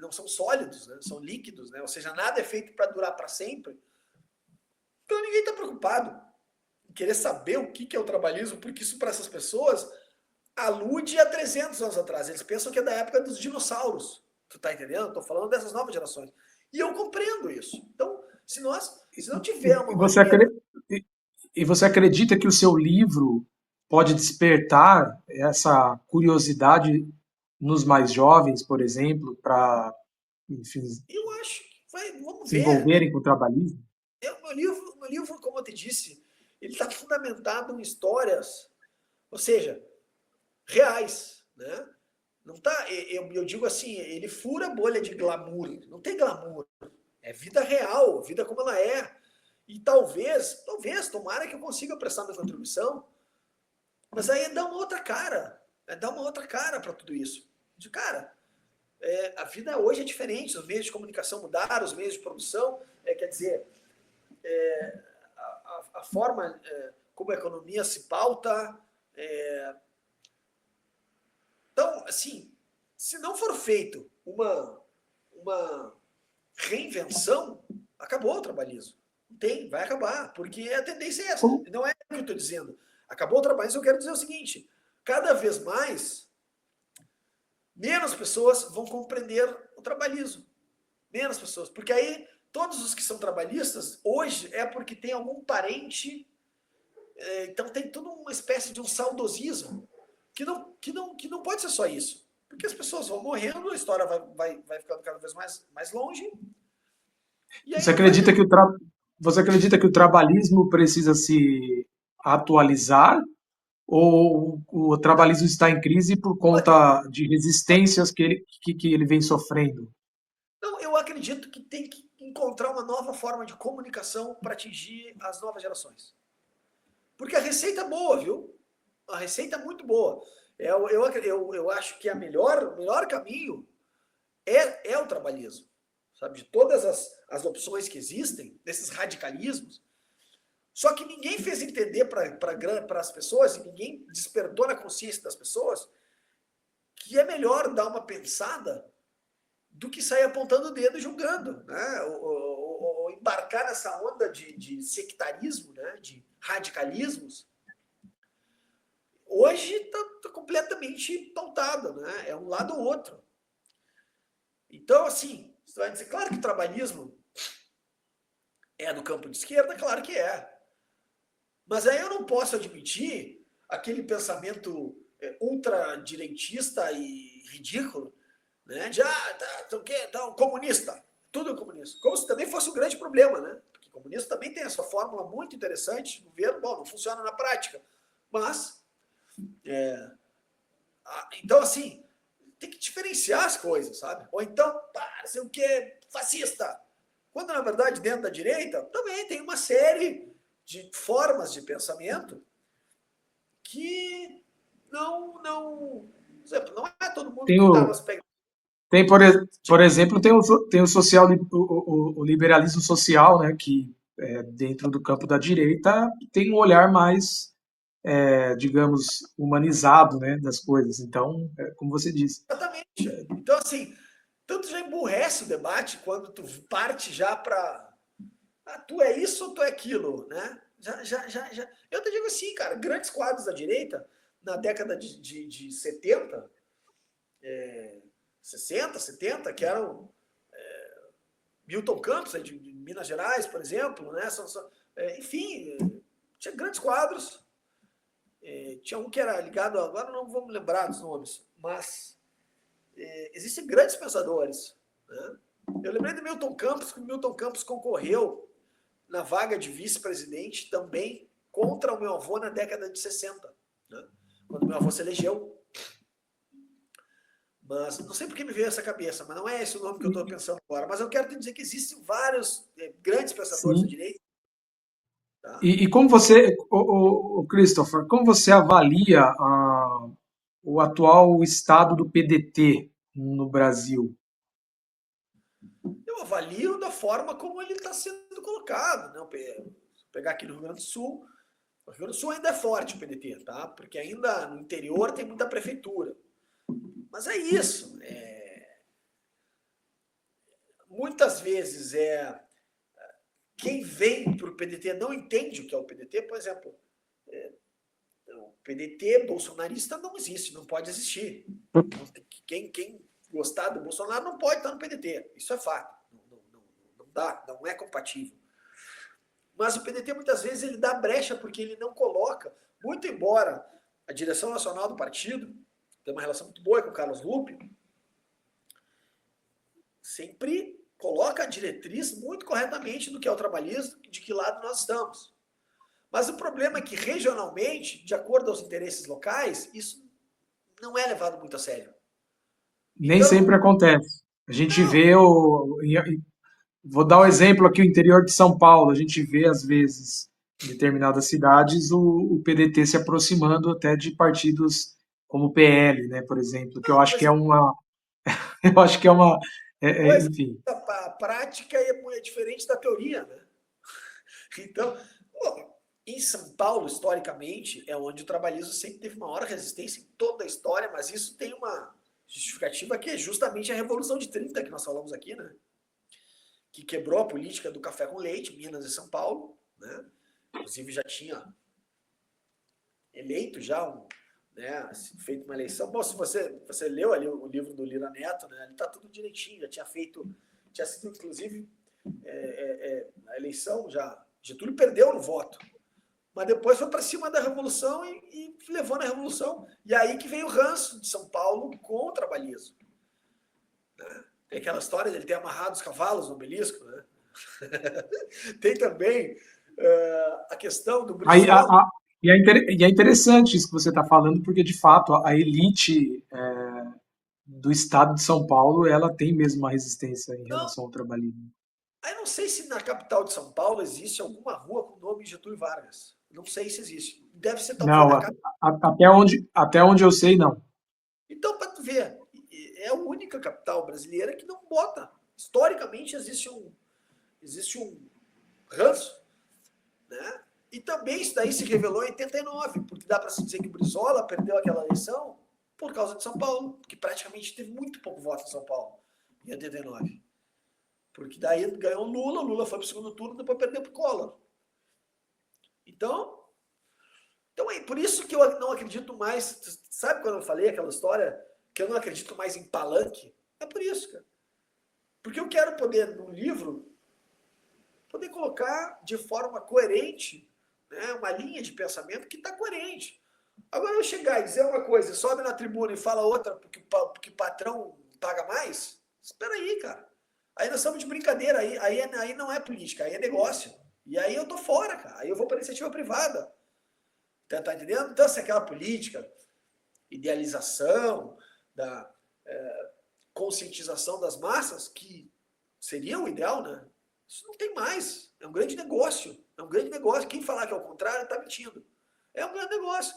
não são sólidos, né? São líquidos, né? Ou seja, nada é feito para durar para sempre. Então ninguém está preocupado em querer saber o que é o trabalhismo, porque isso para essas pessoas alude a 300 anos atrás. Eles pensam que é da época dos dinossauros. Tu tá entendendo? Estou falando dessas novas gerações. E eu compreendo isso. Então, se não tiver E uma você maneira... e você acredita que o seu livro pode despertar essa curiosidade nos mais jovens, por exemplo, para, enfim, Eu acho que vamos se ver. envolverem com o trabalhismo? Meu livro, como eu te disse, ele está fundamentado em histórias, ou seja, reais, né? Não tá, eu digo assim, ele fura a bolha de glamour. Não tem glamour. É vida real, vida como ela é. E talvez, tomara que eu consiga prestar minha contribuição, mas aí é dar uma outra cara. É dar uma outra cara para tudo isso. De cara, a vida hoje é diferente, os meios de comunicação mudaram, os meios de produção, quer dizer, a forma como a economia se pauta. Então, assim, se não for feito uma reinvenção, acabou o trabalhismo. Não tem, vai acabar, porque a tendência é essa. Como, Não é o que eu estou dizendo. Acabou o trabalhismo, eu quero dizer o seguinte: cada vez mais, menos pessoas vão compreender o trabalhismo. Menos pessoas. Porque aí, todos os que são trabalhistas, hoje, é porque tem algum parente. Então, tem toda uma espécie de um saudosismo que não pode ser só isso. Porque as pessoas vão morrendo, a história vai ficando cada vez mais longe, e aí você não vai ter. acredita que você acredita que o trabalhismo precisa se atualizar ou o trabalhismo está em crise por conta de resistências que ele vem sofrendo? Não, eu acredito que tem que encontrar uma nova forma de comunicação para atingir as novas gerações. Porque a receita é boa, viu? A receita é muito boa. Eu acho que o melhor caminho é o trabalhismo. Sabe? De todas as opções que existem, desses radicalismos. Só que ninguém fez entender para as pessoas, e ninguém despertou na consciência das pessoas, que é melhor dar uma pensada do que sair apontando o dedo e julgando, né? Ou embarcar nessa onda de sectarismo, né? De radicalismos. Hoje está completamente pautada, né? É um lado ou outro. Então, assim, você vai dizer, claro que o trabalhismo é do campo de esquerda, claro que é. Mas aí eu não posso admitir aquele pensamento ultradireitista e ridículo, né? De, comunista, tudo é comunista. Como se também fosse um grande problema, né? Porque comunista também tem essa fórmula muito interessante de governo, bom, não funciona na prática. Mas, então assim, tem que diferenciar as coisas, sabe? Ou então, sei o que, fascista. Quando, na verdade, dentro da direita, também tem uma série de formas de pensamento que por exemplo, não é todo mundo Tem que está o, nas pegadas. tem por exemplo, tem o social, o liberalismo social, né, que dentro do campo da direita tem um olhar mais, digamos, humanizado, né, das coisas. Então, como você disse. Exatamente. Então, assim, tanto já emburrece o debate quando tu parte já para tu é isso ou tu é aquilo, né? Já. Eu te digo assim, cara, grandes quadros da direita, na década de 70, 60, 70, que eram Milton Campos, de Minas Gerais, por exemplo, né? Enfim, tinha grandes quadros. Tinha um que era ligado, agora não vou me lembrar dos nomes, mas existem grandes pensadores. Né? Eu lembrei de Milton Campos, que o Milton Campos concorreu na vaga de vice-presidente também contra o meu avô na década de 60, né? Quando meu avô se elegeu. Mas não sei por que me veio essa cabeça, mas não é esse o nome que eu estou pensando agora. Mas eu quero te dizer que existem vários grandes pensadores da Sim. direita. Tá? E como você, o Christopher, como você avalia o atual estado do PDT no Brasil? Eu avalio da forma como ele está sendo colocado. Né? Pegar aqui no Rio Grande do Sul, o Rio Grande do Sul ainda é forte o PDT, tá? Porque ainda no interior tem muita prefeitura. Mas é isso. muitas vezes quem vem para o PDT não entende o que é o PDT. Por exemplo, o PDT bolsonarista não existe, não pode existir. Quem gostar do Bolsonaro não pode estar no PDT. Isso é fato. Não dá, não é compatível. Mas o PDT muitas vezes ele dá brecha porque ele não coloca, muito embora a direção nacional do partido tem uma relação muito boa com o Carlos Lupe, sempre coloca a diretriz muito corretamente do que é o trabalhismo e de que lado nós estamos. Mas o problema é que, regionalmente, de acordo aos interesses locais, isso não é levado muito a sério. Nem Então, sempre acontece. A gente não. vê vou dar um exemplo aqui, o interior de São Paulo. A gente vê, às vezes, em determinadas cidades, o PDT se aproximando até de partidos como o PL, né, por exemplo, que eu acho que Mas, é uma. Eu acho que é uma. pois, Enfim. a prática é diferente da teoria, né? Então, pô, em São Paulo, historicamente, é onde o trabalhismo sempre teve maior resistência em toda a história, mas isso tem uma justificativa que é justamente a Revolução de 30 que nós falamos aqui, né? Que quebrou a política do café com leite, Minas e São Paulo, né? Inclusive já tinha eleito né, feito uma eleição. Bom, se você leu ali o livro do Lira Neto, né? Ele está tudo direitinho, já tinha sido inclusive a eleição já. Getúlio perdeu no voto, mas depois foi para cima da Revolução e levou na Revolução. E aí que veio o ranço de São Paulo com o trabalhismo. Né? Tem aquela história dele ter amarrado os cavalos no obelisco, né? Tem também a questão do Aí, Brizola. e é interessante isso que você está falando, porque, de fato, a elite do estado de São Paulo, ela tem mesmo uma resistência em Não, relação ao trabalhismo. eu não sei se na capital de São Paulo existe alguma rua com o nome Getúlio Vargas. Não sei se existe. Deve ser talvez Não, na capital. até onde eu sei, não. Então, para tu ver, é a única capital brasileira que não bota. Historicamente existe um ranço, né? E também isso daí se revelou em 89, porque dá para se dizer que o Brizola perdeu aquela eleição por causa de São Paulo, que praticamente teve muito pouco voto em São Paulo em 89. Porque daí ganhou o Lula foi para o segundo turno, depois perdeu para o Collor. Então é por isso que eu não acredito mais. Sabe quando eu falei aquela história que eu não acredito mais em palanque? É por isso, cara. Porque eu quero poder, no livro, poder colocar de forma coerente, né, uma linha de pensamento que está coerente. Agora eu chegar e dizer uma coisa, sobe na tribuna e fala outra porque o patrão paga mais, espera aí, cara. Aí nós estamos de brincadeira, aí não é política, aí é negócio. E aí eu tô fora, cara. Aí eu vou para iniciativa privada. Tá entendendo? Então, se aquela política, idealização, da conscientização das massas, que seria o ideal, né? Isso não tem mais. É um grande negócio. É um grande negócio. Quem falar que é o contrário está mentindo. É um grande negócio.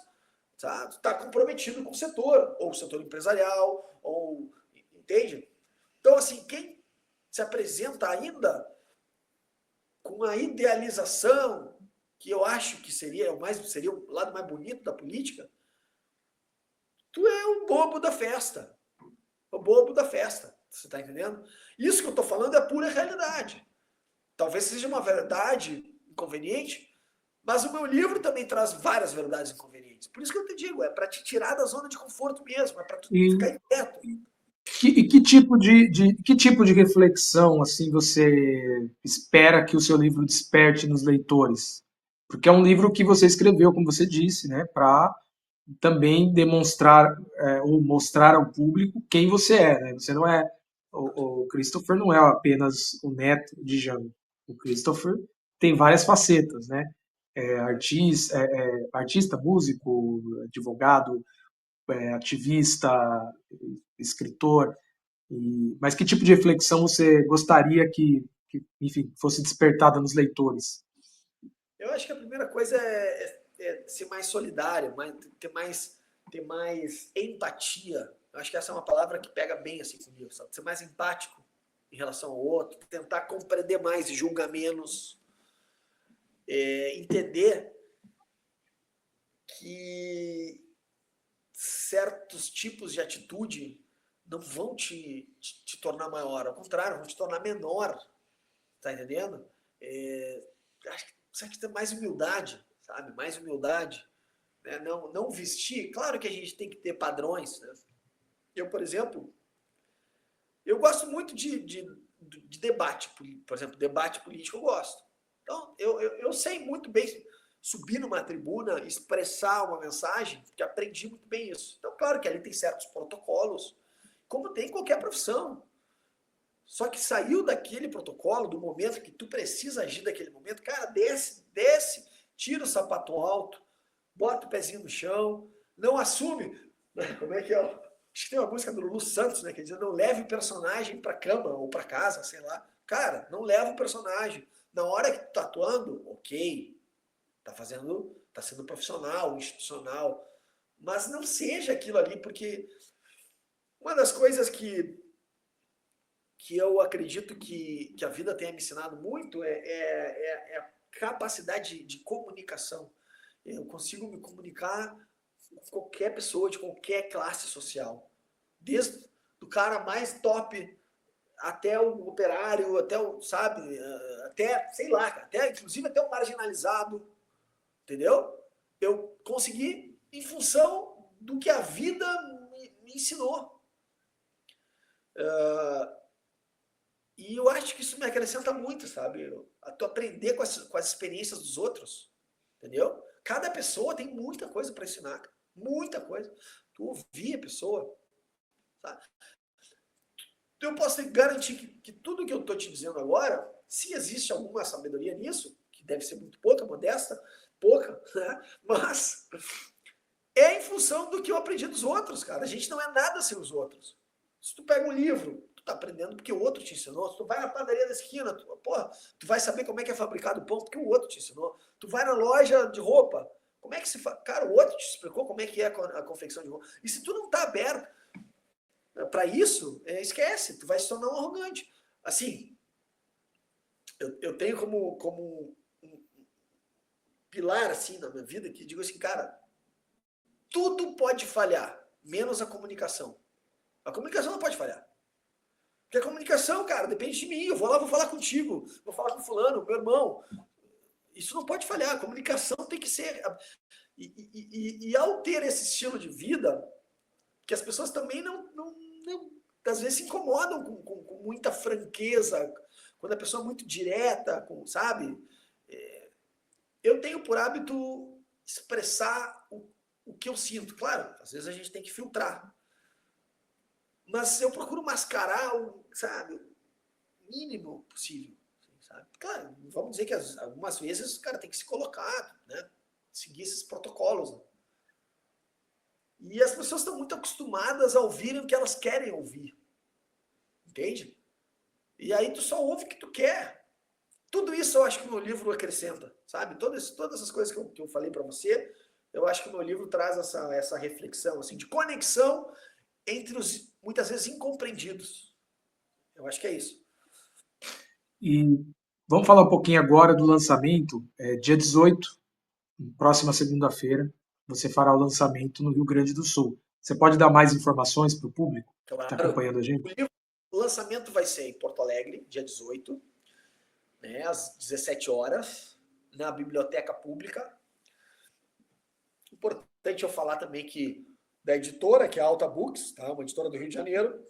Está comprometido com o setor, ou o setor empresarial, ou. Entende? Então, assim, quem se apresenta ainda com a idealização, que eu acho que seria o lado mais bonito da política, tu é o bobo da festa. O bobo da festa. Você está entendendo? Isso que eu estou falando é pura realidade. Talvez seja uma verdade inconveniente, mas o meu livro também traz várias verdades inconvenientes. Por isso que eu te digo, é para te tirar da zona de conforto mesmo, é para tu E ficar quieto. que tipo de reflexão assim você espera que o seu livro desperte nos leitores? Porque é um livro que você escreveu, como você disse, né, para também demonstrar ou mostrar ao público quem você é, né? Você não é o Christopher não é apenas o neto de Django. O Christopher tem várias facetas, né? Artista, músico, advogado, ativista, escritor. Mas que tipo de reflexão você gostaria enfim, fosse despertada nos leitores? Eu acho que a primeira coisa é ser mais solidário, ter mais empatia. Eu acho que essa é uma palavra que pega bem assim comigo, sabe? Ser mais empático em relação ao outro, tentar compreender mais e julgar menos, entender que certos tipos de atitude não vão te tornar maior, ao contrário, vão te tornar menor, tá entendendo? Acho que precisa ter mais humildade, sabe? Mais humildade, né? Não vestir, claro que a gente tem que ter padrões, né? Eu, por exemplo, eu gosto muito de debate, por exemplo, debate político eu gosto. Então, eu sei muito bem subir numa tribuna, expressar uma mensagem, porque aprendi muito bem isso. Então, claro que ali tem certos protocolos, como tem em qualquer profissão. Só que saiu daquele protocolo, do momento que tu precisa agir daquele momento, cara, desce, tira o sapato alto, bota o pezinho no chão, não assume. Como é que é? Acho que tem uma música do Lulu Santos, né? Que diz, não leve o personagem pra cama ou pra casa, sei lá. Cara, não leva o personagem. Na hora que tu tá atuando, ok, tá sendo profissional, institucional, mas não seja aquilo ali, porque uma das coisas que eu acredito que a vida tenha me ensinado muito é a capacidade de comunicação. Eu consigo me comunicar com qualquer pessoa de qualquer classe social. Desde o cara mais top até o operário, até o, sabe, até, sei lá, até, inclusive até o marginalizado, entendeu? Eu consegui em função do que a vida me ensinou. E eu acho que isso me acrescenta muito, sabe? A tu aprender com as experiências dos outros, entendeu? Cada pessoa tem muita coisa para ensinar, cara. Muita coisa. Tu ouvir a pessoa, sabe? Eu posso garantir que tudo que eu estou te dizendo agora, se existe alguma sabedoria nisso, que deve ser muito pouca, modesta, pouca, né? Mas é em função do que eu aprendi dos outros, cara. A gente não é nada sem os outros. Se tu pega um livro, tu tá aprendendo porque o outro te ensinou. Se tu vai na padaria da esquina, tu vai saber como é que é fabricado o pão porque o outro te ensinou. Tu vai na loja de roupa, como é que se faz? Cara, o outro te explicou como é que é a confecção de roupa. E se tu não tá aberto para isso, esquece, tu vai se tornar um arrogante. Assim, eu tenho como um pilar assim na minha vida que digo assim, cara, tudo pode falhar, menos a comunicação. A comunicação não pode falhar. Porque a comunicação, cara, depende de mim. Eu vou lá, vou falar contigo, vou falar com fulano, meu irmão. Isso não pode falhar. A comunicação tem que ser. E ao ter esse estilo de vida, que as pessoas também não às vezes se incomodam com muita franqueza, quando a pessoa é muito direta, sabe? Eu tenho por hábito expressar o que eu sinto. Claro, às vezes a gente tem que filtrar. Mas eu procuro mascarar, sabe, o mínimo possível. Sabe? Claro, vamos dizer que algumas vezes o cara tem que se colocar, né? Seguir esses protocolos. Né? E as pessoas estão muito acostumadas a ouvirem o que elas querem ouvir. Entende? E aí tu só ouve o que tu quer. Tudo isso eu acho que o meu livro acrescenta, sabe? Todas essas coisas que eu falei para você, eu acho que o meu livro traz essa reflexão, assim, de conexão entre os, muitas vezes, incompreendidos. Eu acho que é isso. E vamos falar um pouquinho agora do lançamento. Dia 18, próxima segunda-feira, você fará o lançamento no Rio Grande do Sul. Você pode dar mais informações para o público que está Claro. acompanhando a gente? O lançamento vai ser em Porto Alegre, dia 18, né, às 17 horas, na Biblioteca Pública. Importante eu falar também que da editora, que é a Alta Books, tá? Uma editora do Rio de Janeiro.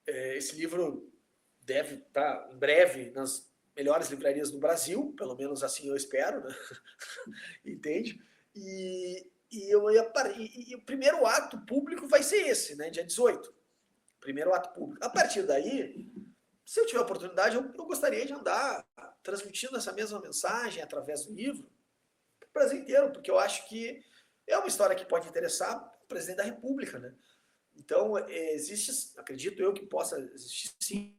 Esse livro deve estar em breve nas melhores livrarias do Brasil, pelo menos assim eu espero, né? Entende? E o primeiro ato público vai ser esse, né? Dia 18. Primeiro ato público. A partir daí, se eu tiver oportunidade, eu gostaria de andar transmitindo essa mesma mensagem através do livro para o Brasil inteiro, porque eu acho que é uma história que pode interessar o presidente da República, né? Então, existe, acredito eu, que possa existir sim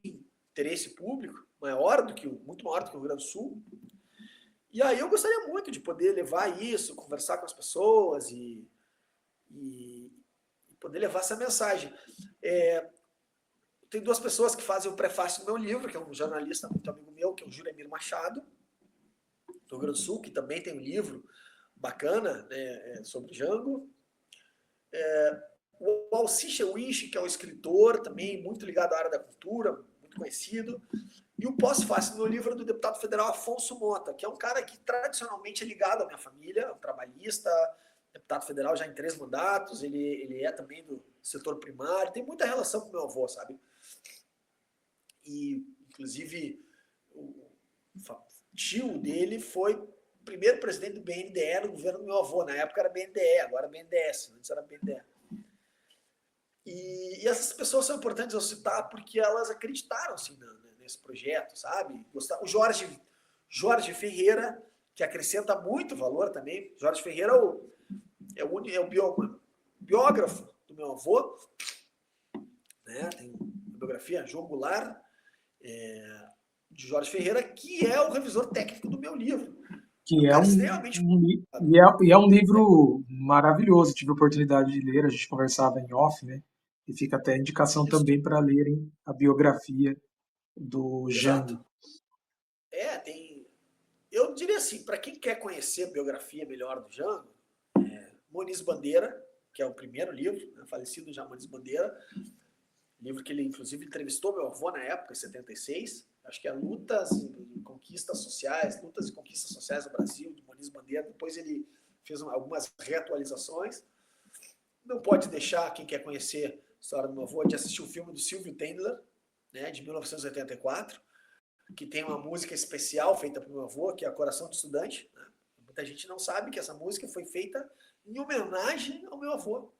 interesse público muito maior do que o Rio Grande do Sul. E aí eu gostaria muito de poder levar isso, conversar com as pessoas e poder levar essa mensagem. Tem duas pessoas que fazem o prefácio do meu livro, que é um jornalista muito amigo meu, que é o Juremir Machado, do Rio Grande do Sul, que também tem um livro bacana, né, sobre Django. o Alcide Wish, que é um escritor também muito ligado à área da cultura, muito conhecido, e o pós-fácil no livro do deputado federal Afonso Mota, que é um cara que tradicionalmente é ligado à minha família, um trabalhista, deputado federal já em 3 mandatos, ele é também do setor primário, tem muita relação com meu avô, sabe? E, inclusive, o tio dele foi o primeiro presidente do BNDE no governo do meu avô. Na época era BNDE, agora BNDES, antes era BNDE. E essas pessoas são importantes eu citar porque elas acreditaram assim, nesse projeto, sabe? O Jorge Ferreira, que acrescenta muito valor também. Jorge Ferreira é o biógrafo do meu avô, né? Tem uma biografia, João Goulart, de Jorge Ferreira, que é o revisor técnico do meu livro. Que Um é cara extremamente. e é um livro maravilhoso. Tive a oportunidade de ler, a gente conversava em off, né? E fica até a indicação Isso, também para lerem a biografia do exato. Jango. Tem. Eu diria assim, para quem quer conhecer a biografia melhor do Jango, Moniz Bandeira, que é o primeiro livro, né, falecido já Moniz Bandeira, livro que ele inclusive entrevistou meu avô na época, em 76, acho que é Lutas e Conquistas Sociais, Lutas e Conquistas Sociais do Brasil, de Moniz Bandeira, depois ele fez algumas reatualizações. Não pode deixar, quem quer conhecer a história do meu avô, de assistir o filme do Silvio Tendler, né, de 1984, que tem uma música especial feita para o meu avô, que é a Coração do Estudante. Né? Muita gente não sabe que essa música foi feita em homenagem ao meu avô.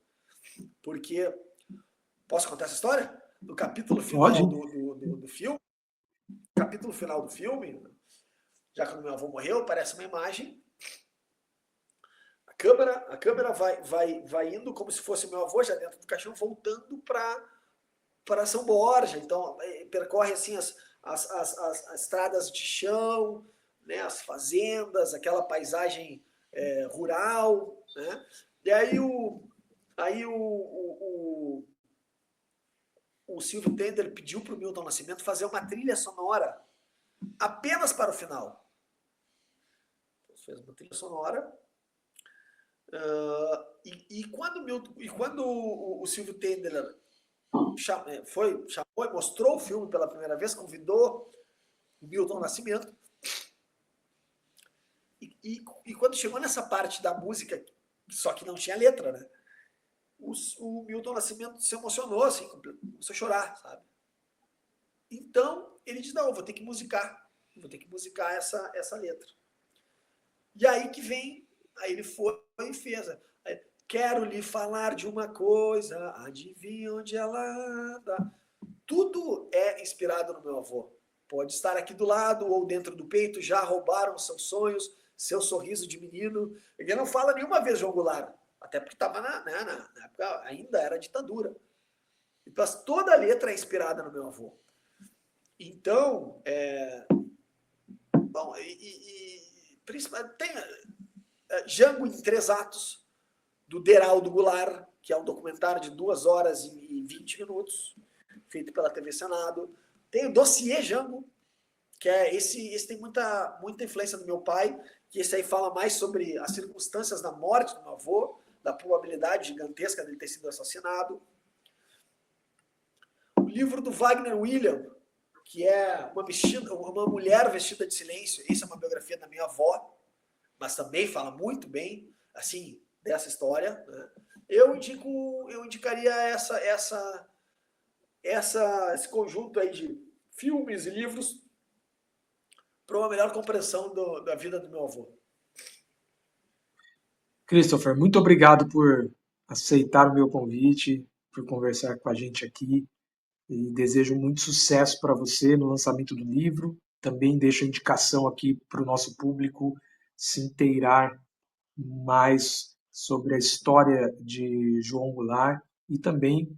Porque, posso contar essa história? No capítulo Pode? final do filme, capítulo final do filme, já quando meu avô morreu, aparece uma imagem. A câmera vai indo como se fosse meu avô já dentro do caixão, voltando para São Borja. Então, percorre assim as estradas de chão, né, as fazendas, aquela paisagem rural. Né? E aí o Silvio Tender pediu para o Milton Nascimento fazer uma trilha sonora apenas para o final. Então, fez uma trilha sonora. Quando o Silvio Tender chamou e mostrou o filme pela primeira vez, convidou o Milton Nascimento. E quando chegou nessa parte da música, só que não tinha letra, né? O Milton Nascimento se emocionou, assim, começou a chorar, sabe? Então, ele disse, não, vou ter que musicar essa letra. E aí que vem, aí ele foi e fez. Quero lhe falar de uma coisa, adivinha onde ela anda. Tudo é inspirado no meu avô. Pode estar aqui do lado ou dentro do peito, já roubaram seus sonhos, seu sorriso de menino. Ele não fala nenhuma vez João Goulart, até porque estava na época, ainda era ditadura. Então, toda a letra é inspirada no meu avô. Então, bom, tem Jango em 3 atos, do Deraldo Goulart, que é um documentário de 2 horas e 20 minutos, feito pela TV Senado. Tem o Dossiê Jango, que é esse tem muita influência do meu pai, que esse aí fala mais sobre as circunstâncias da morte do meu avô, da probabilidade gigantesca dele ter sido assassinado. O livro do Wagner William, que é uma mulher vestida de silêncio, essa é uma biografia da minha avó, mas também fala muito bem, assim, dessa história. Né? Eu indicaria esse conjunto aí de filmes e livros para uma melhor compreensão da vida do meu avô. Christopher, muito obrigado por aceitar o meu convite, por conversar com a gente aqui. E desejo muito sucesso para você no lançamento do livro. Também deixo a indicação aqui para o nosso público se inteirar mais sobre a história de João Goulart e também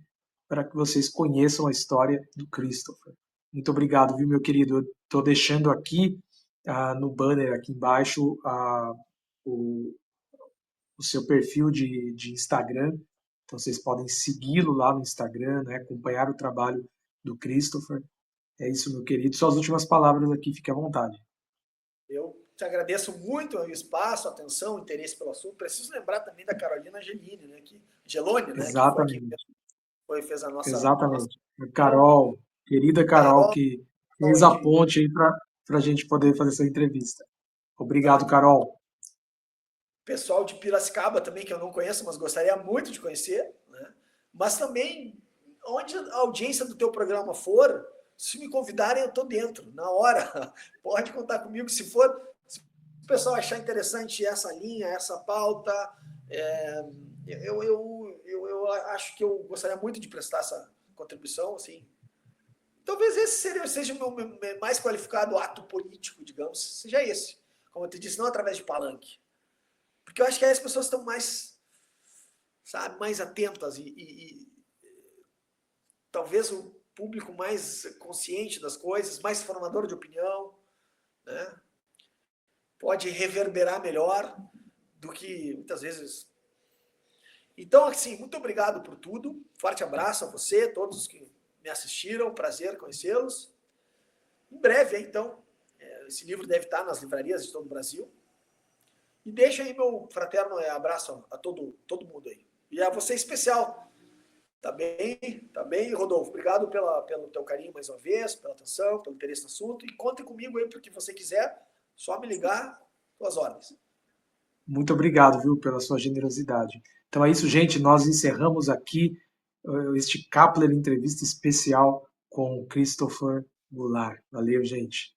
para que vocês conheçam a história do Christopher. Muito obrigado, viu, meu querido? Eu estou deixando aqui no banner, aqui embaixo, o seu perfil de Instagram. Então vocês podem segui-lo lá no Instagram, né, acompanhar o trabalho do Christopher. É isso, meu querido. Suas últimas palavras aqui, fique à vontade. Eu te agradeço muito o espaço, a atenção, o interesse pelo assunto. Preciso lembrar também da Carolina Angelini, né? Geloni, né? Que foi quem Exatamente, fez a nossa exatamente. A Carol, querida Carol, Carol que fez aí a de ponte aí para a gente poder fazer essa entrevista. Obrigado, tá? Carol. Pessoal de Piracicaba também, que eu não conheço, mas gostaria muito de conhecer, né? Mas também, onde a audiência do teu programa for, se me convidarem, eu estou dentro, na hora. Pode contar comigo. Se o pessoal achar interessante essa linha, essa pauta, eu acho que eu gostaria muito de prestar essa contribuição, assim. Talvez esse seja o meu mais qualificado ato político, digamos, seja esse. Como eu te disse, não através de palanque. Porque eu acho que aí as pessoas estão mais, sabe, mais atentas e talvez o público mais consciente das coisas, mais formador de opinião, né? Pode reverberar melhor do que muitas vezes. Então, assim, muito obrigado por tudo. Forte abraço a você, todos que me assistiram. Prazer conhecê-los. Em breve, então, esse livro deve estar nas livrarias de todo o Brasil. E deixa aí meu fraterno abraço a todo mundo aí. E a você em especial. Tá bem, Rodolfo. Obrigado pelo teu carinho mais uma vez, pela atenção, pelo interesse no assunto. E conte comigo aí para o que você quiser. Só me ligar, suas ordens. Muito obrigado, viu, pela sua generosidade. Então é isso, gente. Nós encerramos aqui este Kapler Entrevista Especial com Christopher Goulart. Valeu, gente.